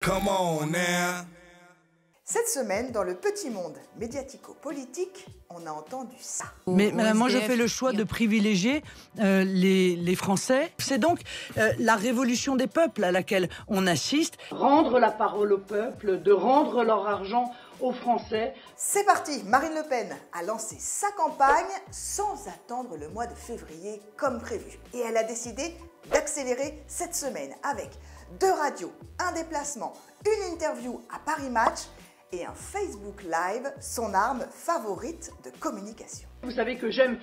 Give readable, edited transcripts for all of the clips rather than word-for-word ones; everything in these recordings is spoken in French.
Come on now. Cette semaine, dans le petit monde médiatico-politique, on a entendu ça. Mais moi, je fais le choix de privilégier les Français. C'est donc la révolution des peuples à laquelle on assiste. Rendre la parole au peuple, de rendre leur argent aux Français. C'est parti, Marine Le Pen a lancé sa campagne sans attendre le mois de février comme prévu. Et elle a décidé d'accélérer cette semaine avec 2 radios, un déplacement, une interview à Paris Match et un Facebook Live, son arme favorite de communication. Vous savez que j'aime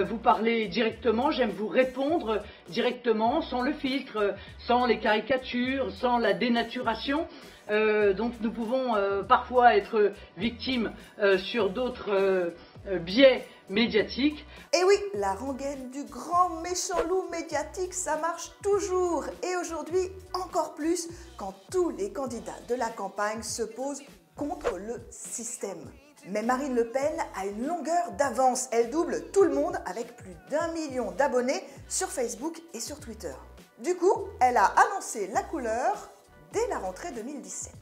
vous parler directement, j'aime vous répondre directement, sans le filtre, sans les caricatures, sans la dénaturation. Donc nous pouvons parfois être victimes sur d'autres biais médiatiques. Et oui, la rengaine du grand méchant loup médiatique, ça marche toujours. Et aujourd'hui, encore plus, quand tous les candidats de la campagne se posent contre le système. Mais Marine Le Pen a une longueur d'avance. Elle double tout le monde avec plus d'1 million d'abonnés sur Facebook et sur Twitter. Du coup, elle a annoncé la couleur dès la rentrée 2017.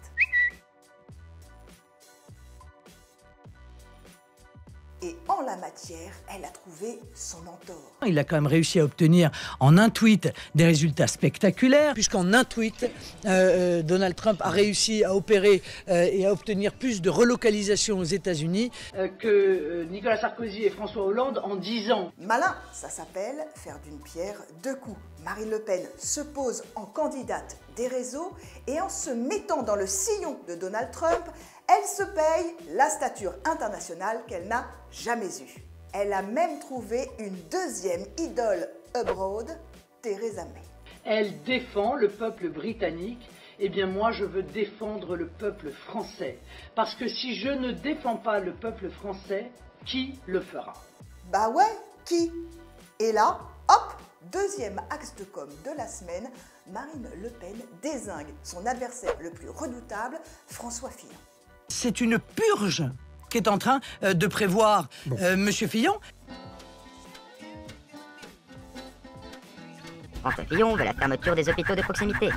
Et en la matière, elle a trouvé son mentor. Il a quand même réussi à obtenir en un tweet des résultats spectaculaires, puisqu'en un tweet, Donald Trump a réussi à opérer et à obtenir plus de relocalisation aux États-Unis que Nicolas Sarkozy et François Hollande en 10 ans. Malin, ça s'appelle faire d'une pierre 2 coups. Marine Le Pen se pose en candidate des réseaux et en se mettant dans le sillon de Donald Trump, elle se paye la stature internationale qu'elle n'a jamais eue. Elle a même trouvé une deuxième idole abroad, Theresa May. Elle défend le peuple britannique. Eh bien moi je veux défendre le peuple français. Parce que si je ne défends pas le peuple français, qui le fera? Bah ouais, qui? Et là, hop, deuxième axe de com de la semaine, Marine Le Pen dézingue son adversaire le plus redoutable, François Fillon. C'est une purge qu'est en train de prévoir Monsieur Fillon. François Fillon veut la fermeture des hôpitaux de proximité.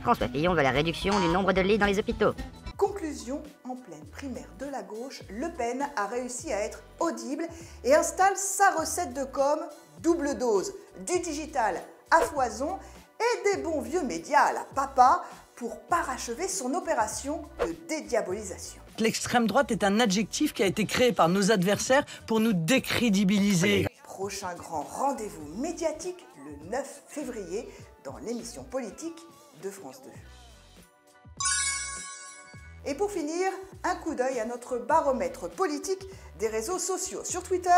François Fillon veut la réduction du nombre de lits dans les hôpitaux. Conclusion, en pleine primaire de la gauche, Le Pen a réussi à être audible et installe sa recette de com, double dose, du digital à foison et des bons vieux médias à la papa pour parachever son opération de dédiabolisation. L'extrême droite est un adjectif qui a été créé par nos adversaires pour nous décrédibiliser. Prochain grand rendez-vous médiatique le 9 février dans l'émission politique de France 2. Et pour finir, un coup d'œil à notre baromètre politique des réseaux sociaux. Sur Twitter,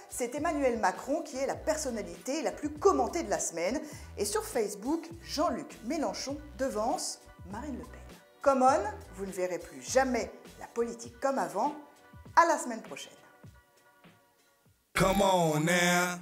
c'est Emmanuel Macron qui est la personnalité la plus commentée de la semaine. Et sur Facebook, Jean-Luc Mélenchon devance Marine Le Pen. Come on, vous ne verrez plus jamais la politique comme avant. À la semaine prochaine. Come on now.